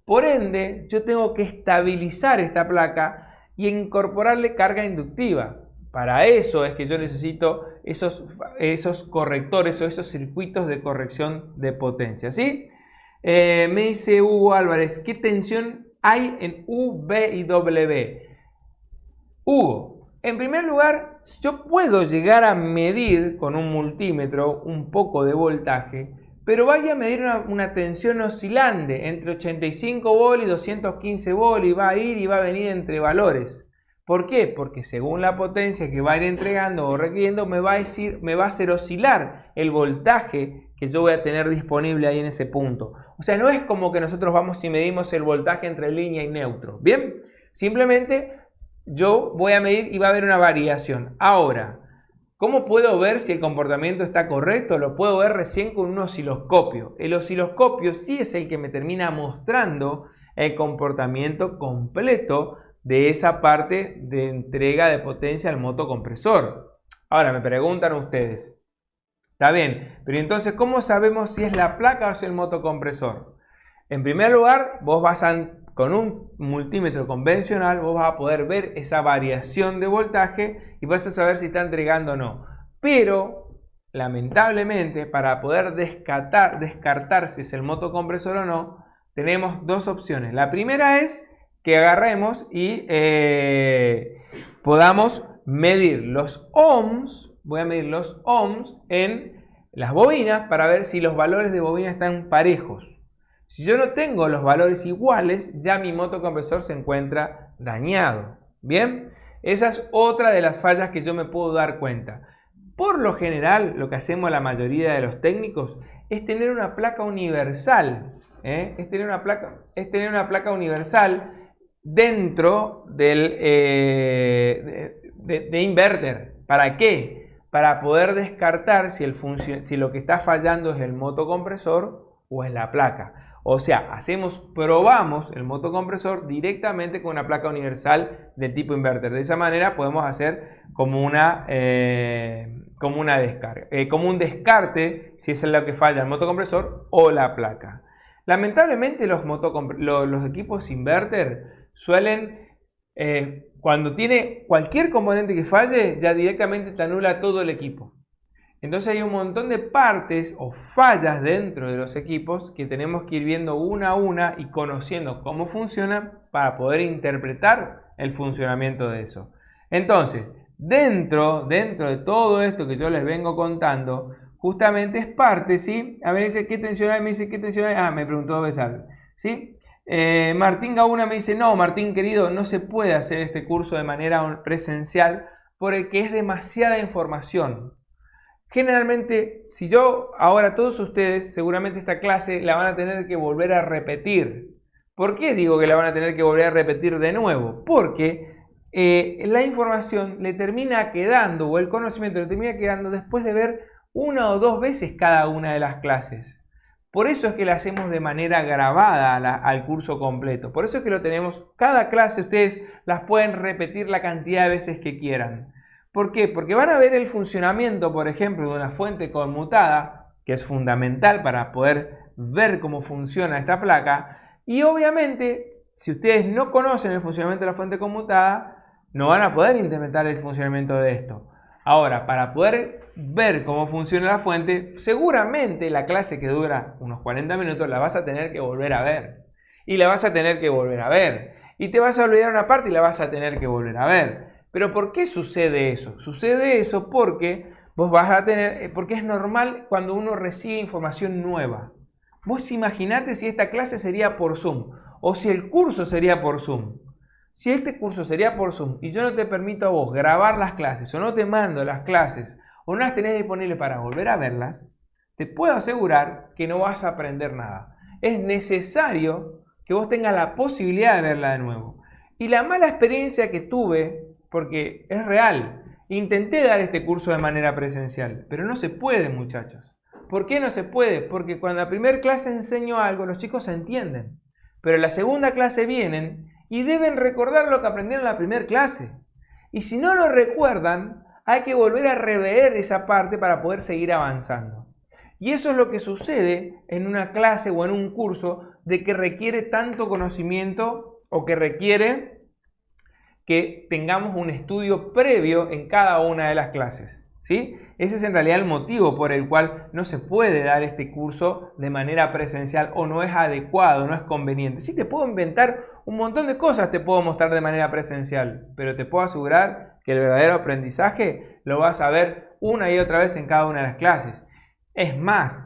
Por ende, yo tengo que estabilizar esta placa y incorporarle carga inductiva. Para eso es que yo necesito esos correctores o esos circuitos de corrección de potencia, ¿sí? Me dice Hugo Álvarez, ¿qué tensión hay en U, B y W? Hugo, en primer lugar, yo puedo llegar a medir con un multímetro un poco de voltaje, pero vaya a medir una tensión oscilante entre 85 volt y 215 volt y va a ir y va a venir entre valores. ¿Por qué? Porque según la potencia que va a ir entregando o requiriendo me va a hacer oscilar el voltaje que yo voy a tener disponible ahí en ese punto. O sea, no es como que nosotros vamos y medimos el voltaje entre línea y neutro. ¿Bien? Simplemente yo voy a medir y va a haber una variación. Ahora, ¿cómo puedo ver si el comportamiento está correcto? Lo puedo ver recién con un osciloscopio. El osciloscopio sí es el que me termina mostrando el comportamiento completo de esa parte de entrega de potencia al motocompresor. Ahora me preguntan ustedes, está bien, pero entonces ¿cómo sabemos si es la placa o si es el motocompresor? En primer lugar, vos con un multímetro convencional, vos vas a poder ver esa variación de voltaje y vas a saber si está entregando o no. Pero, lamentablemente, para poder descartar si es el motocompresor o no, tenemos dos opciones. La primera es que agarremos y podamos medir los ohms. Voy a medir los ohms en las bobinas para ver si los valores de bobina están parejos. Si yo no tengo los valores iguales, ya mi motocompresor se encuentra dañado. Bien, esa es otra de las fallas que yo me puedo dar cuenta. Por lo general, lo que hacemos la mayoría de los técnicos es tener una placa universal. Es tener una placa universal dentro del de inverter. ¿Para qué? Para poder descartar si lo que está fallando es el motocompresor o es la placa. O sea, probamos el motocompresor directamente con una placa universal del tipo inverter. De esa manera podemos hacer como una descarga, como un descarte si es lo que falla el motocompresor o la placa. Lamentablemente los equipos inverter suelen, cuando tiene cualquier componente que falle, ya directamente te anula todo el equipo. Entonces hay un montón de partes o fallas dentro de los equipos que tenemos que ir viendo una a una y conociendo cómo funcionan para poder interpretar el funcionamiento de eso. Entonces, dentro de todo esto que yo les vengo contando, justamente es parte, ¿sí? A ver, dice, ¿qué tensión hay? Me dice, ¿qué tensión hay? Ah, me preguntó Besal, ¿sí? Martín Gauna me dice, no, Martín querido, no se puede hacer este curso de manera presencial porque es demasiada información. Generalmente, si yo ahora todos ustedes, seguramente esta clase la van a tener que volver a repetir. ¿Por qué digo que la van a tener que volver a repetir de nuevo? Porque la información le termina quedando, o el conocimiento le termina quedando después de ver una o dos veces cada una de las clases. Por eso es que la hacemos de manera grabada al curso completo. Por eso es que lo tenemos, cada clase ustedes las pueden repetir la cantidad de veces que quieran. ¿Por qué? Porque van a ver el funcionamiento, por ejemplo, de una fuente conmutada, que es fundamental para poder ver cómo funciona esta placa. Y obviamente, si ustedes no conocen el funcionamiento de la fuente conmutada, no van a poder interpretar el funcionamiento de esto. Ahora, para poder ver cómo funciona la fuente, seguramente la clase que dura unos 40 minutos la vas a tener que volver a ver. Y la vas a tener que volver a ver. Y te vas a olvidar una parte y la vas a tener que volver a ver. Pero ¿por qué sucede eso? Sucede eso porque porque es normal cuando uno recibe información nueva. Vos imaginate si esta clase sería por Zoom o si el curso sería por Zoom. Si este curso sería por Zoom y yo no te permito a vos grabar las clases o no te mando las clases o no las tenés disponibles para volver a verlas, te puedo asegurar que no vas a aprender nada. Es necesario que vos tengas la posibilidad de verla de nuevo. Y la mala experiencia que tuve, porque es real, intenté dar este curso de manera presencial, pero no se puede, muchachos. ¿Por qué no se puede? Porque cuando la primera clase enseño algo, los chicos entienden. Pero en la segunda clase vienen y deben recordar lo que aprendieron en la primera clase. Y si no lo recuerdan, hay que volver a rever esa parte para poder seguir avanzando. Y eso es lo que sucede en una clase o en un curso de que requiere tanto conocimiento o que requiere que tengamos un estudio previo en cada una de las clases. ¿sí? Ese es en realidad el motivo por el cual no se puede dar este curso de manera presencial o no es adecuado, no es conveniente. Sí, te puedo inventar un montón de cosas, te puedo mostrar de manera presencial, pero te puedo asegurar que el verdadero aprendizaje lo vas a ver una y otra vez en cada una de las clases. Es más,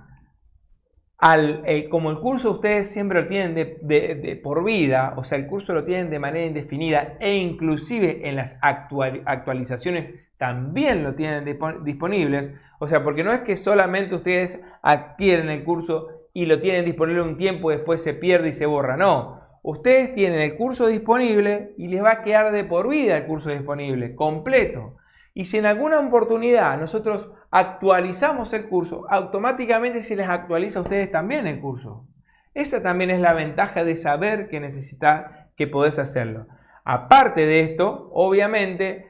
como el curso ustedes siempre lo tienen de por vida, o sea, el curso lo tienen de manera indefinida e inclusive en las actualizaciones también lo tienen disponibles, o sea, porque no es que solamente ustedes adquieren el curso y lo tienen disponible un tiempo y después se pierde y se borra, no. Ustedes tienen el curso disponible y les va a quedar de por vida el curso disponible, completo. Y si en alguna oportunidad nosotros actualizamos el curso, automáticamente se les actualiza a ustedes también el curso. Esa también es la ventaja de saber que necesitas, que podés hacerlo. Aparte de esto, obviamente,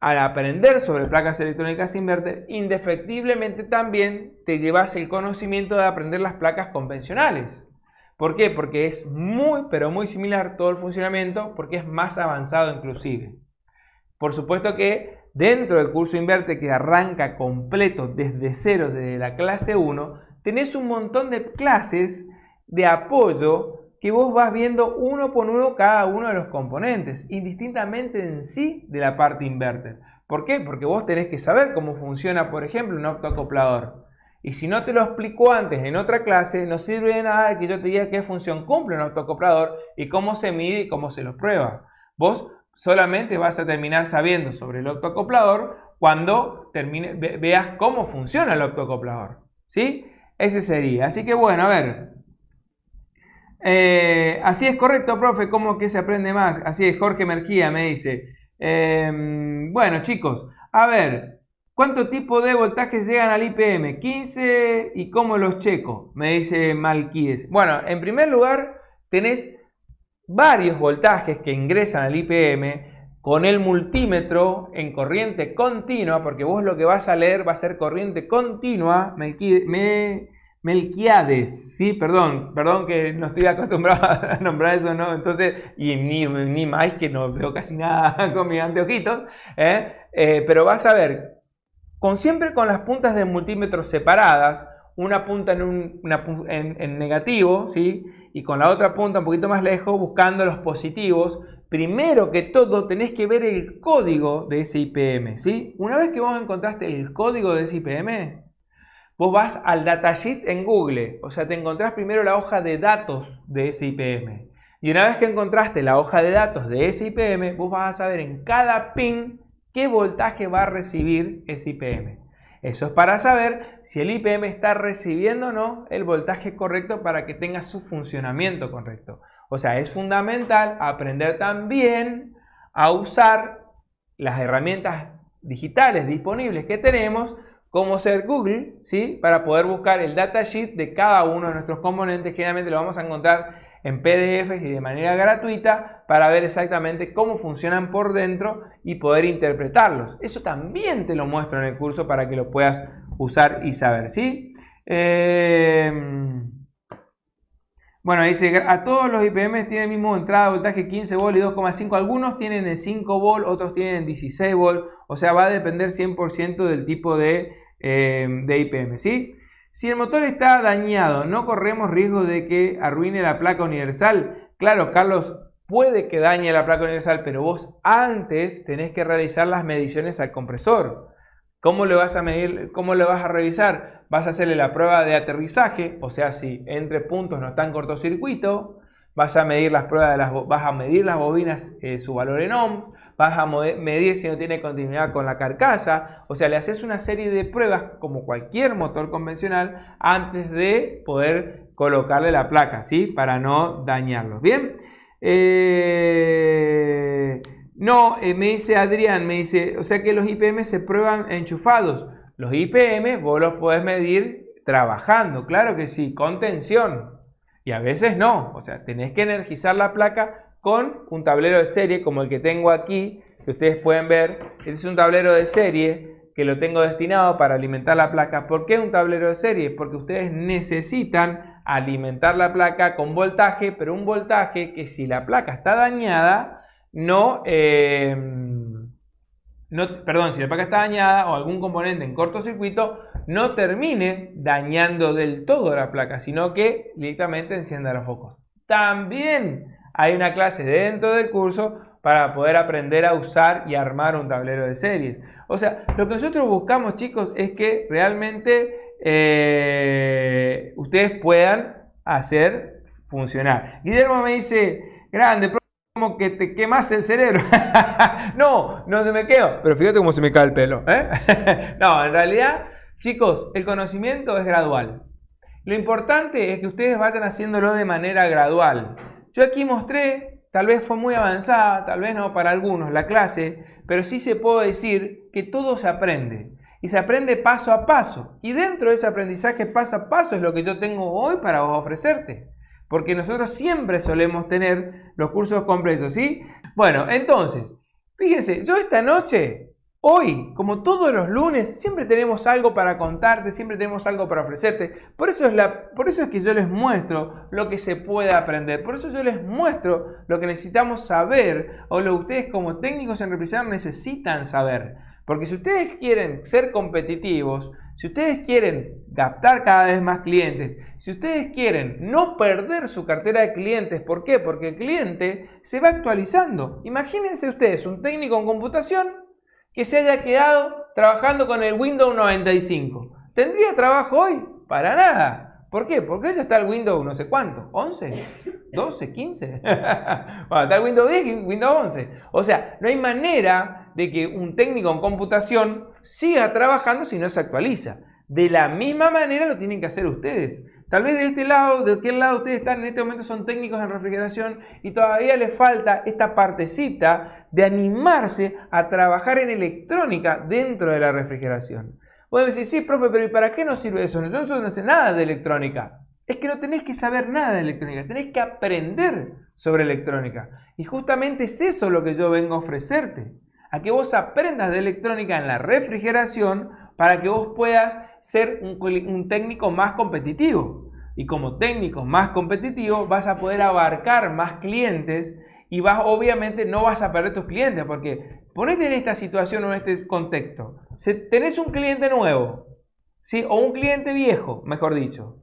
al aprender sobre placas electrónicas inverter, indefectiblemente también te llevas el conocimiento de aprender las placas convencionales. ¿Por qué? Porque es muy, pero muy similar todo el funcionamiento, porque es más avanzado inclusive. Por supuesto que dentro del curso Inverte, que arranca completo desde cero, desde la clase 1, tenés un montón de clases de apoyo que vos vas viendo uno por uno cada uno de los componentes, indistintamente en sí de la parte inverter. ¿Por qué? Porque vos tenés que saber cómo funciona, por ejemplo, un optoacoplador. Y si no te lo explico antes en otra clase, no sirve de nada que yo te diga qué función cumple un optoacoplador y cómo se mide y cómo se lo prueba. Vos solamente vas a terminar sabiendo sobre el optoacoplador cuando veas cómo funciona el optoacoplador, ¿sí? Ese sería. Así que bueno, a ver. Así es correcto, profe. ¿Cómo que se aprende más? Así es, Jorge Merquía me dice. Bueno, chicos, a ver. ¿Cuánto tipo de voltajes llegan al IPM? 15 y cómo los checo, me dice Malquides. Bueno, en primer lugar, tenés varios voltajes que ingresan al IPM con el multímetro en corriente continua, porque vos lo que vas a leer va a ser corriente continua, Melquiades, ¿sí? Perdón que no estoy acostumbrado a nombrar eso, ¿no? Entonces, y ni más que no veo casi nada con mis anteojitos, pero vas a ver, siempre con las puntas del multímetro separadas, una punta en negativo, ¿sí? Y con la otra punta un poquito más lejos buscando los positivos. Primero que todo tenés que ver el código de ese IPM, ¿sí? Una vez que vos encontraste el código de ese IPM, vos vas al datasheet en Google, o sea, te encontrás primero la hoja de datos de ese IPM. Y una vez que encontraste la hoja de datos de ese IPM, vos vas a saber en cada pin qué voltaje va a recibir ese IPM. Eso es para saber si el IPM está recibiendo o no el voltaje correcto para que tenga su funcionamiento correcto. O sea, es fundamental aprender también a usar las herramientas digitales disponibles que tenemos, como ser Google, ¿sí? Para poder buscar el datasheet de cada uno de nuestros componentes. Generalmente lo vamos a encontrar en PDFs y de manera gratuita para ver exactamente cómo funcionan por dentro y poder interpretarlos. Eso también te lo muestro en el curso para que lo puedas usar y saber, ¿sí? Bueno, dice, a todos los IPM tienen el mismo entrada de voltaje 15 volt y 2,5. Algunos tienen en 5 volt, otros tienen en 16 volt. O sea, va a depender 100% del tipo de IPM, ¿sí? Si el motor está dañado, ¿no corremos riesgo de que arruine la placa universal? Claro, Carlos, puede que dañe la placa universal, pero vos antes tenés que realizar las mediciones al compresor. ¿Cómo le vas a medir? ¿Cómo le vas a revisar? Vas a hacerle la prueba de aterrizaje, o sea, si entre puntos no está en cortocircuito, vas a medir las pruebas vas a medir las bobinas, su valor en ohm, vas a medir si no tiene continuidad con la carcasa, o sea, le haces una serie de pruebas como cualquier motor convencional antes de poder colocarle la placa, ¿sí? Para no dañarlo. ¿Bien? Me dice Adrián, me dice, o sea que los IPM se prueban enchufados. Los IPM vos los podés medir trabajando, claro que sí, con tensión. Y a veces no, o sea, tenés que energizar la placa con un tablero de serie como el que tengo aquí, que ustedes pueden ver. Este es un tablero de serie que lo tengo destinado para alimentar la placa. ¿Por qué un tablero de serie? Porque ustedes necesitan alimentar la placa con voltaje, pero un voltaje que si la placa está dañada, no perdón, si la placa está dañada o algún componente en cortocircuito, no termine dañando del todo la placa, sino que directamente encienda los focos. También hay una clase dentro del curso para poder aprender a usar y armar un tablero de series. O sea, lo que nosotros buscamos, chicos, es que realmente ustedes puedan hacer funcionar. Guillermo me dice, grande, como que te quemas el cerebro. No, no se me quedo, pero fíjate cómo se me cae el pelo, ¿eh? No, en realidad, chicos, el conocimiento es gradual. Lo importante es que ustedes vayan haciéndolo de manera gradual. Yo aquí mostré, tal vez fue muy avanzada, tal vez no para algunos la clase, pero sí se puede decir que todo se aprende. Y se aprende paso a paso. Y dentro de ese aprendizaje paso a paso es lo que yo tengo hoy para ofrecerte. Porque nosotros siempre solemos tener los cursos completos, ¿sí? Bueno, entonces, fíjense, yo esta noche, hoy, como todos los lunes, siempre tenemos algo para contarte, siempre tenemos algo para ofrecerte. Por eso es que yo les muestro lo que se puede aprender. Por eso yo les muestro lo que necesitamos saber o lo que ustedes como técnicos en refrigeración necesitan saber. Porque si ustedes quieren ser competitivos, si ustedes quieren captar cada vez más clientes, si ustedes quieren no perder su cartera de clientes, ¿por qué? Porque el cliente se va actualizando. Imagínense ustedes un técnico en computación que se haya quedado trabajando con el Windows 95. ¿Tendría trabajo hoy? Para nada. ¿Por qué? Porque ya está el Windows no sé cuánto, 11, 12, 15. Bueno, está el Windows 10 y Windows 11. O sea, no hay manera de que un técnico en computación siga trabajando si no se actualiza. De la misma manera lo tienen que hacer ustedes. Tal vez de este lado, de aquel lado ustedes están en este momento son técnicos en refrigeración y todavía les falta esta partecita de animarse a trabajar en electrónica dentro de la refrigeración. Pueden decir, sí, profe, pero ¿y para qué nos sirve eso? Yo no sé nada de electrónica. Es que no tenés que saber nada de electrónica, tenés que aprender sobre electrónica. Y justamente es eso lo que yo vengo a ofrecerte. A que vos aprendas de electrónica en la refrigeración para que vos puedas ser un técnico más competitivo. Y como técnico más competitivo vas a poder abarcar más clientes y obviamente no vas a perder tus clientes porque ponete en esta situación o en este contexto. Tenés un cliente nuevo, ¿sí? O un cliente viejo, mejor dicho.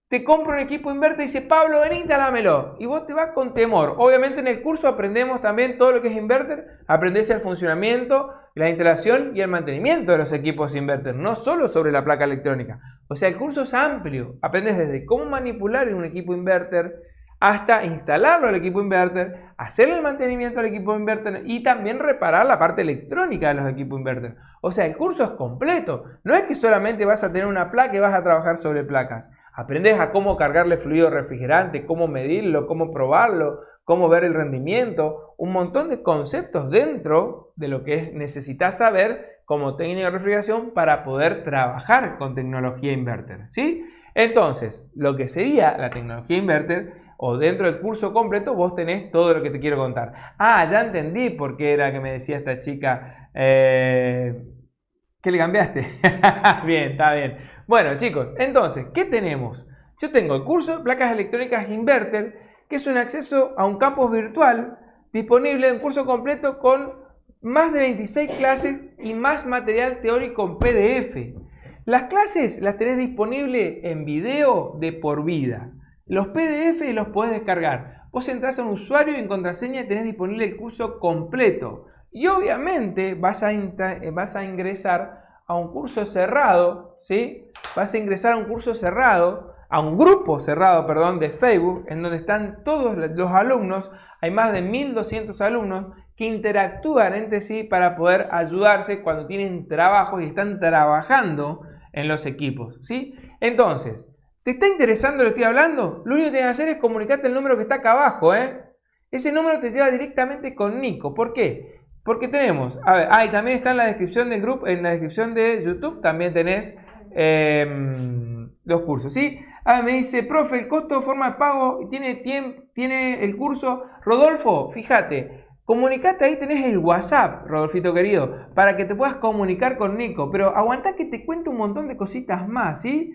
Te compra un equipo inverter y dice, Pablo, vení, instalámelo. Y vos te vas con temor. Obviamente en el curso aprendemos también todo lo que es inverter. Aprendés el funcionamiento, la instalación y el mantenimiento de los equipos inverter. No solo sobre la placa electrónica. O sea, el curso es amplio. Aprendes desde cómo manipular un equipo inverter hasta instalarlo al equipo inverter, hacerle el mantenimiento al equipo inverter y también reparar la parte electrónica de los equipos inverter. O sea, el curso es completo. No es que solamente vas a tener una placa y vas a trabajar sobre placas. Aprendes a cómo cargarle fluido refrigerante, cómo medirlo, cómo probarlo, cómo ver el rendimiento. Un montón de conceptos dentro de lo que necesitas saber como técnico de refrigeración para poder trabajar con tecnología inverter, ¿sí? Entonces, lo que sería la tecnología inverter o dentro del curso completo vos tenés todo lo que te quiero contar. Ah, ya entendí por qué era que me decía esta chica ¿qué le cambiaste? Bien, está bien. Bueno, chicos, entonces, ¿qué tenemos? Yo tengo el curso de placas electrónicas inverter, que es un acceso a un campus virtual disponible en curso completo con más de 26 clases y más material teórico en PDF. Las clases las tenés disponibles en video de por vida. Los PDF los podés descargar. Vos entrás a un usuario y en contraseña tenés disponible el curso completo. Y obviamente vas a ingresar a un curso cerrado, ¿sí? Vas a ingresar a un curso cerrado, a un grupo cerrado, perdón, de Facebook, en donde están todos los alumnos. Hay más de 1200 alumnos que interactúan entre sí para poder ayudarse cuando tienen trabajo y están trabajando en los equipos, ¿sí? Entonces, ¿te está interesando lo que estoy hablando? Lo único que tienes que hacer es comunicarte el número que está acá abajo, ¿eh? Ese número te lleva directamente con Nico. ¿Por qué? Porque tenemos, a ver, y también está en la descripción del grupo, en la descripción de YouTube también tenés los cursos, ¿sí? Me dice, profe, el costo de forma de pago tiene el curso. Rodolfo, fíjate, comunicate ahí, tenés el WhatsApp, Rodolfito querido, para que te puedas comunicar con Nico. Pero aguantá que te cuento un montón de cositas más, ¿sí?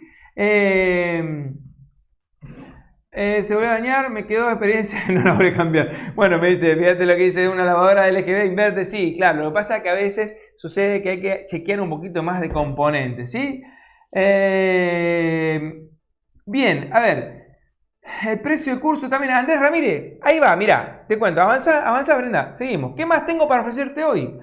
Se volvió a dañar, me quedó de experiencia, no la voy a cambiar. Bueno, me dice, fíjate lo que dice una lavadora LGB inverte. Sí, claro, lo que pasa es que a veces sucede que hay que chequear un poquito más de componentes, ¿sí? Bien, a ver. El precio del curso también, Andrés Ramírez. Ahí va, mira, te cuento. Avanza, Brenda. Seguimos. ¿Qué más tengo para ofrecerte hoy?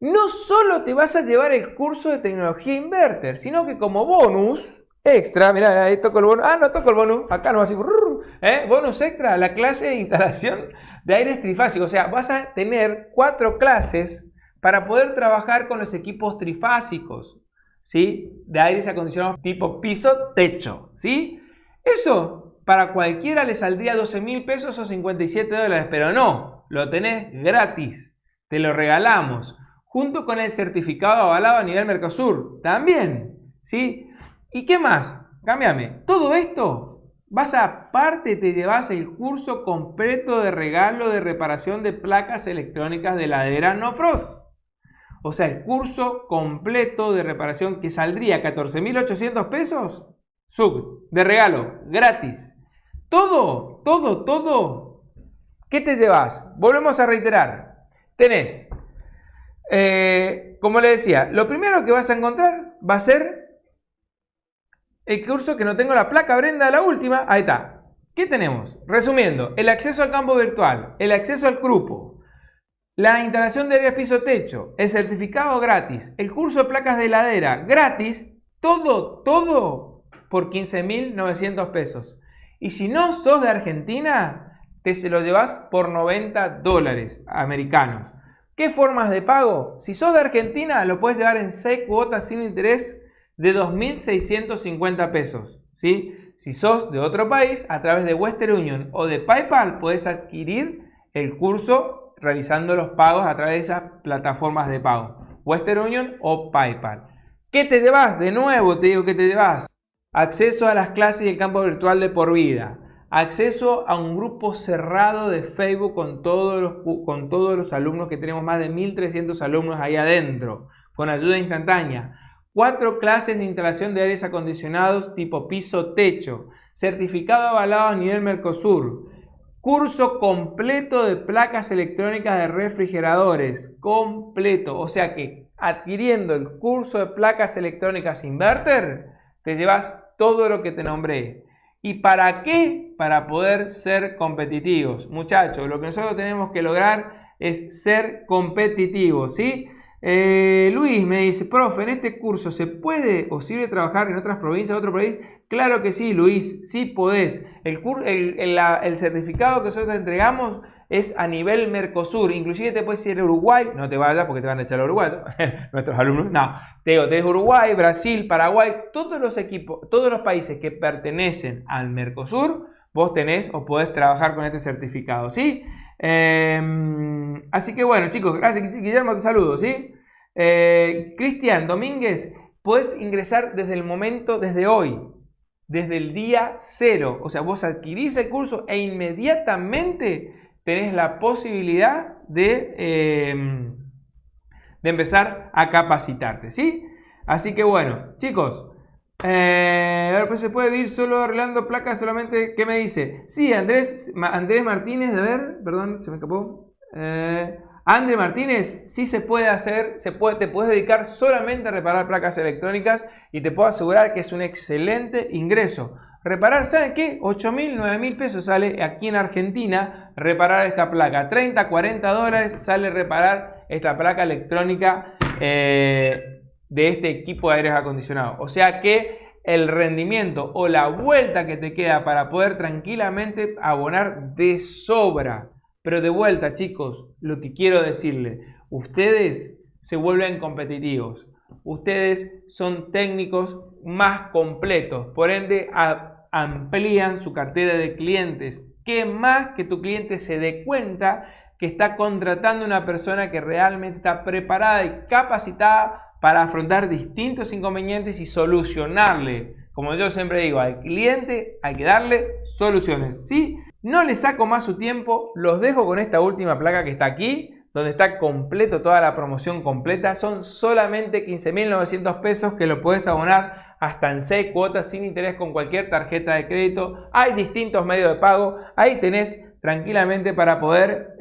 No solo te vas a llevar el curso de tecnología inverter, sino que como bonus extra, mirá, ahí toco el bonus. Ah, no toco el bonus. Acá no, así. Bonus extra, la clase de instalación de aires trifásicos. O sea, vas a tener 4 clases para poder trabajar con los equipos trifásicos, ¿sí? De aires acondicionados tipo piso-techo, ¿sí? Eso para cualquiera le saldría 12.000 pesos o 57 dólares, pero no, lo tenés gratis, te lo regalamos, junto con el certificado avalado a nivel Mercosur, también, ¿sí? ¿Y qué más? Cámbiame, todo esto, aparte te llevas el curso completo de regalo de reparación de placas electrónicas de heladera No Frost. O sea, el curso completo de reparación que saldría 14.800 pesos, de regalo, gratis. Todo. ¿Qué te llevas? Volvemos a reiterar. Tenés, como le decía, lo primero que vas a encontrar va a ser el curso que no tengo la placa, Brenda, la última. Ahí está. ¿Qué tenemos? Resumiendo, el acceso al campo virtual, el acceso al grupo, la instalación de áreas piso-techo, el certificado gratis, el curso de placas de heladera gratis, todo por 15.900 pesos. Y si no sos de Argentina, te se lo llevas por 90 dólares americanos. ¿Qué formas de pago? Si sos de Argentina, lo puedes llevar en 6 cuotas sin interés de 2.650 pesos, ¿sí? Si sos de otro país, a través de Western Union o de PayPal, puedes adquirir el curso realizando los pagos a través de esas plataformas de pago, Western Union o PayPal. ¿Qué te llevas? De nuevo te digo que te llevas. Acceso a las clases y el campo virtual de por vida. Acceso a un grupo cerrado de Facebook con todos los alumnos, que tenemos más de 1.300 alumnos ahí adentro, con ayuda instantánea. 4 clases de instalación de aires acondicionados tipo piso-techo. Certificado avalado a nivel Mercosur. Curso completo de placas electrónicas de refrigeradores. Completo. O sea que adquiriendo el curso de placas electrónicas inverter, te llevas todo lo que te nombré. ¿Y para qué? Para poder ser competitivos. Muchachos, lo que nosotros tenemos que lograr es ser competitivos, ¿sí? Luis me dice, profe, ¿en este curso se puede o sirve trabajar en otras provincias, otro país? Claro que sí, Luis, sí podés. El certificado que nosotros te entregamos es a nivel Mercosur. Inclusive te puedes ir a Uruguay, no te vayas porque te van a echar a Uruguay, ¿no? Nuestros alumnos, no. Te digo, desde Uruguay, Brasil, Paraguay, todos los países que pertenecen al Mercosur, vos tenés o podés trabajar con este certificado, ¿sí? Así que bueno, chicos, gracias, Guillermo, te saludo, ¿sí? Cristian Domínguez, puedes ingresar desde hoy, desde el día 0. O sea, vos adquirís el curso e inmediatamente tenés la posibilidad de empezar a capacitarte, ¿sí? Así que bueno, chicos, pues se puede vivir solo arreglando placas solamente. ¿Qué me dice? Sí, Andrés Martínez, a ver, perdón, se me escapó. Andrés Martínez, sí se puede hacer, te puedes dedicar solamente a reparar placas electrónicas y te puedo asegurar que es un excelente ingreso. Reparar, ¿saben qué? 8.000, 9.000 pesos sale aquí en Argentina reparar esta placa. 30, 40 dólares sale reparar esta placa electrónica de este equipo de aires acondicionados. O sea que el rendimiento o la vuelta que te queda para poder tranquilamente abonar de sobra. Pero de vuelta, chicos, lo que quiero decirles, ustedes se vuelven competitivos. Ustedes son técnicos más completos, por ende amplían su cartera de clientes. ¿Qué más que tu cliente se dé cuenta que está contratando a una persona que realmente está preparada y capacitada para afrontar distintos inconvenientes y solucionarle? Como yo siempre digo, al cliente hay que darle soluciones, ¿sí? No les saco más su tiempo, los dejo con esta última placa que está aquí, donde está completo, toda la promoción completa. Son solamente 15.900 pesos que lo puedes abonar hasta en 6 cuotas sin interés con cualquier tarjeta de crédito. Hay distintos medios de pago, ahí tenés tranquilamente para poder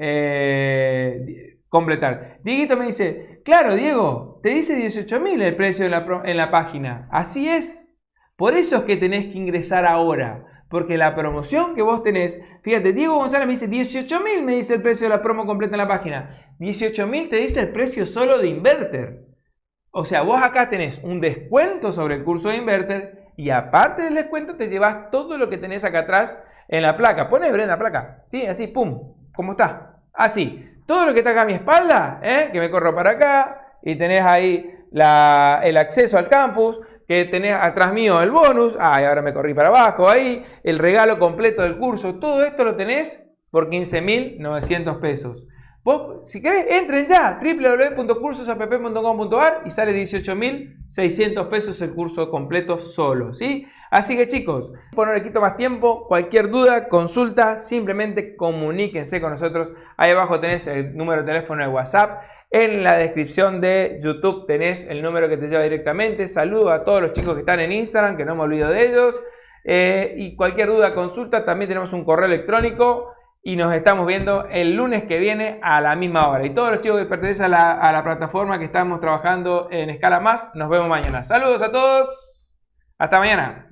completar. Dieguito me dice, claro, Diego, te dice 18.000 el precio en la página. Así es. Por eso es que tenés que ingresar ahora. Porque la promoción que vos tenés, fíjate, Diego González me dice 18.000, me dice el precio de la promo completa en la página. 18.000 te dice el precio solo de Inverter. O sea, vos acá tenés un descuento sobre el curso de Inverter y aparte del descuento te llevas todo lo que tenés acá atrás en la placa. Poné, Brenda, placa. Sí, así, pum. ¿Cómo está? Así. Todo lo que está acá a mi espalda, que me corro para acá y tenés ahí el acceso al campus. Que tenés atrás mío el bonus, ahora me corrí para abajo, ahí, el regalo completo del curso, todo esto lo tenés por 15.900 pesos. Vos, si querés, entren ya, www.cursosapp.com.ar y sale 18.600 pesos el curso completo solo, ¿sí? Así que chicos, no le quito más tiempo, cualquier duda, consulta, simplemente comuníquense con nosotros. Ahí abajo tenés el número de teléfono de WhatsApp. En la descripción de YouTube tenés el número que te lleva directamente. Saludo a todos los chicos que están en Instagram, que no me olvido de ellos. Y cualquier duda, consulta, también tenemos un correo electrónico. Y nos estamos viendo el lunes que viene a la misma hora. Y todos los chicos que pertenecen a la plataforma que estamos trabajando en Escala Más, nos vemos mañana. Saludos a todos. Hasta mañana.